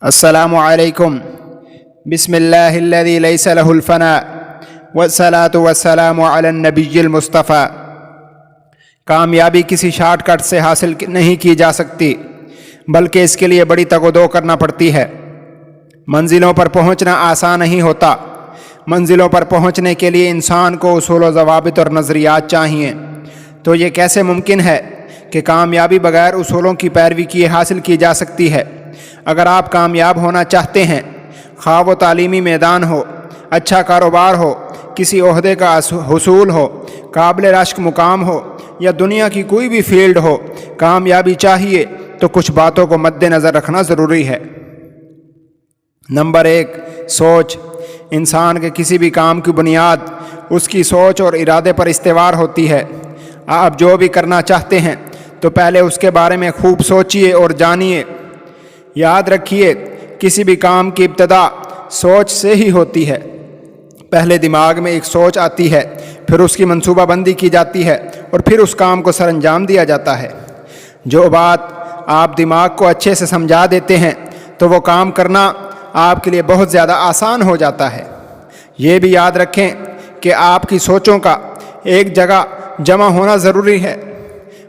السلام علیکم بسم اللہ الذی لیس لہ الفناء والصلاۃ والسلام علی النبی المصطفیٰ۔ کامیابی کسی شارٹ کٹ سے حاصل نہیں کی جا سکتی، بلکہ اس کے لیے بڑی تگ و دو کرنا پڑتی ہے۔ منزلوں پر پہنچنا آسان نہیں ہوتا۔ منزلوں پر پہنچنے کے لیے انسان کو اصول و ضوابط اور نظریات چاہیے۔ تو یہ کیسے ممکن ہے کہ کامیابی بغیر اصولوں کی پیروی کیے حاصل کی جا سکتی ہے؟ اگر آپ کامیاب ہونا چاہتے ہیں، خواہ وہ تعلیمی میدان ہو، اچھا کاروبار ہو، کسی عہدے کا حصول ہو، قابل رشک مقام ہو یا دنیا کی کوئی بھی فیلڈ ہو، کامیابی چاہیے تو کچھ باتوں کو مد نظر رکھنا ضروری ہے۔ نمبر 1، سوچ۔ انسان کے کسی بھی کام کی بنیاد اس کی سوچ اور ارادے پر استوار ہوتی ہے۔ آپ جو بھی کرنا چاہتے ہیں تو پہلے اس کے بارے میں خوب سوچئے اور جانیے۔ یاد رکھیے، کسی بھی کام کی ابتدا سوچ سے ہی ہوتی ہے۔ پہلے دماغ میں ایک سوچ آتی ہے، پھر اس کی منصوبہ بندی کی جاتی ہے اور پھر اس کام کو سر انجام دیا جاتا ہے۔ جو بات آپ دماغ کو اچھے سے سمجھا دیتے ہیں تو وہ کام کرنا آپ کے لیے بہت زیادہ آسان ہو جاتا ہے۔ یہ بھی یاد رکھیں کہ آپ کی سوچوں کا ایک جگہ جمع ہونا ضروری ہے۔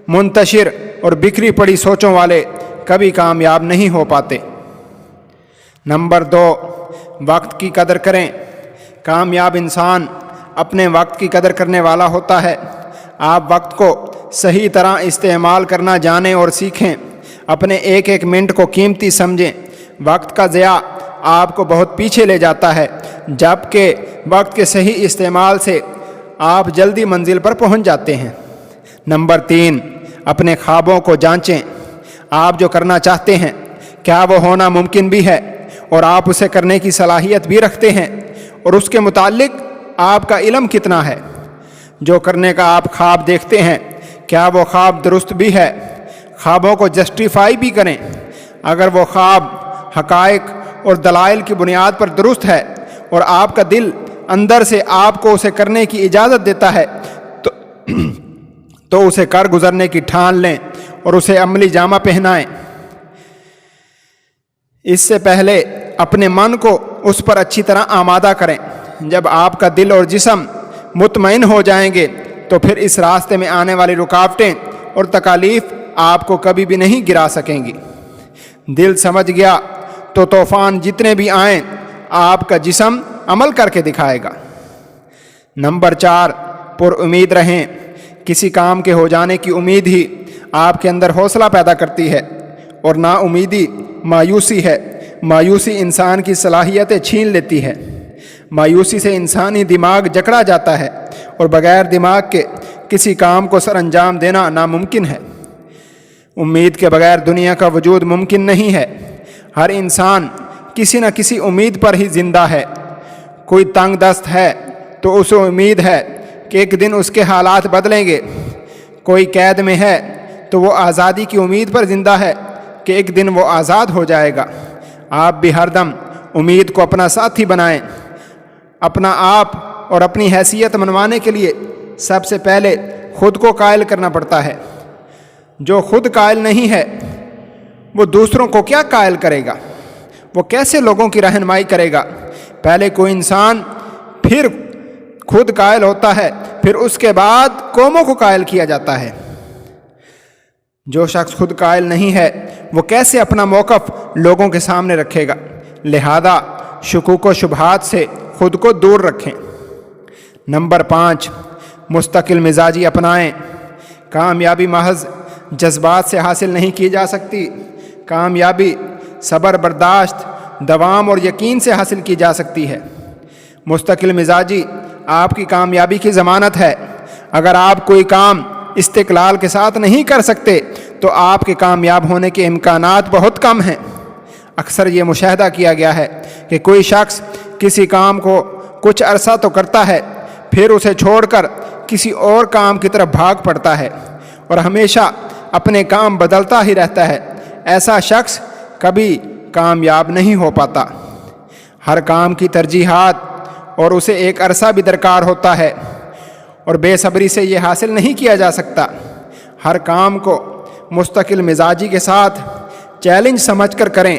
منتشر اور بکھری پڑی سوچوں والے کبھی کامیاب نہیں ہو پاتے۔ نمبر 2، وقت کی قدر کریں۔ کامیاب انسان اپنے وقت کی قدر کرنے والا ہوتا ہے۔ آپ وقت کو صحیح طرح استعمال کرنا جانیں اور سیکھیں۔ اپنے ایک ایک منٹ کو قیمتی سمجھیں۔ وقت کا ضیاع آپ کو بہت پیچھے لے جاتا ہے، جبکہ وقت کے صحیح استعمال سے آپ جلدی منزل پر پہنچ جاتے ہیں۔ نمبر 3، اپنے خوابوں کو جانچیں۔ آپ جو کرنا چاہتے ہیں، کیا وہ ہونا ممکن بھی ہے اور آپ اسے کرنے کی صلاحیت بھی رکھتے ہیں، اور اس کے متعلق آپ کا علم کتنا ہے؟ جو کرنے کا آپ خواب دیکھتے ہیں، کیا وہ خواب درست بھی ہے؟ خوابوں کو جسٹیفائی بھی کریں۔ اگر وہ خواب حقائق اور دلائل کی بنیاد پر درست ہے اور آپ کا دل اندر سے آپ کو اسے کرنے کی اجازت دیتا ہے تو اسے کر گزرنے کی ٹھان لیں اور اسے عملی جامہ پہنائیں۔ اس سے پہلے اپنے من کو اس پر اچھی طرح آمادہ کریں۔ جب آپ کا دل اور جسم مطمئن ہو جائیں گے تو پھر اس راستے میں آنے والی رکاوٹیں اور تکالیف آپ کو کبھی بھی نہیں گرا سکیں گی۔ دل سمجھ گیا تو طوفان جتنے بھی آئیں آپ کا جسم عمل کر کے دکھائے گا۔ نمبر 4، پر امید رہیں۔ کسی کام کے ہو جانے کی امید ہی آپ کے اندر حوصلہ پیدا کرتی ہے، اور نا امیدی مایوسی ہے۔ مایوسی انسان کی صلاحیتیں چھین لیتی ہے۔ مایوسی سے انسانی دماغ جکڑا جاتا ہے، اور بغیر دماغ کے کسی کام کو سر انجام دینا ناممکن ہے۔ امید کے بغیر دنیا کا وجود ممکن نہیں ہے۔ ہر انسان کسی نہ کسی امید پر ہی زندہ ہے۔ کوئی تنگ دست ہے تو اسے امید ہے کہ ایک دن اس کے حالات بدلیں گے۔ کوئی قید میں ہے تو وہ آزادی کی امید پر زندہ ہے کہ ایک دن وہ آزاد ہو جائے گا۔ آپ بھی ہر دم امید کو اپنا ساتھی بنائیں۔ اپنا آپ اور اپنی حیثیت منوانے کے لیے سب سے پہلے خود کو قائل کرنا پڑتا ہے۔ جو خود قائل نہیں ہے وہ دوسروں کو کیا قائل کرے گا؟ وہ کیسے لوگوں کی رہنمائی کرے گا؟ پہلے کوئی انسان پھر خود قائل ہوتا ہے، پھر اس کے بعد قوموں کو قائل کیا جاتا ہے۔ جو شخص خود قائل نہیں ہے وہ کیسے اپنا موقف لوگوں کے سامنے رکھے گا؟ لہذا شکوک و شبہات سے خود کو دور رکھیں۔ نمبر 5، مستقل مزاجی اپنائیں۔ کامیابی محض جذبات سے حاصل نہیں کی جا سکتی۔ کامیابی صبر، برداشت، دوام اور یقین سے حاصل کی جا سکتی ہے۔ مستقل مزاجی آپ کی کامیابی کی ضمانت ہے۔ اگر آپ کوئی کام استقلال کے ساتھ نہیں کر سکتے تو آپ کے کامیاب ہونے کے امکانات بہت کم ہیں۔ اکثر یہ مشاہدہ کیا گیا ہے کہ کوئی شخص کسی کام کو کچھ عرصہ تو کرتا ہے، پھر اسے چھوڑ کر کسی اور کام کی طرف بھاگ پڑتا ہے اور ہمیشہ اپنے کام بدلتا ہی رہتا ہے۔ ایسا شخص کبھی کامیاب نہیں ہو پاتا۔ ہر کام کی ترجیحات اور اسے ایک عرصہ بھی درکار ہوتا ہے، اور بے صبری سے یہ حاصل نہیں کیا جا سکتا۔ ہر کام کو مستقل مزاجی کے ساتھ چیلنج سمجھ کر کریں،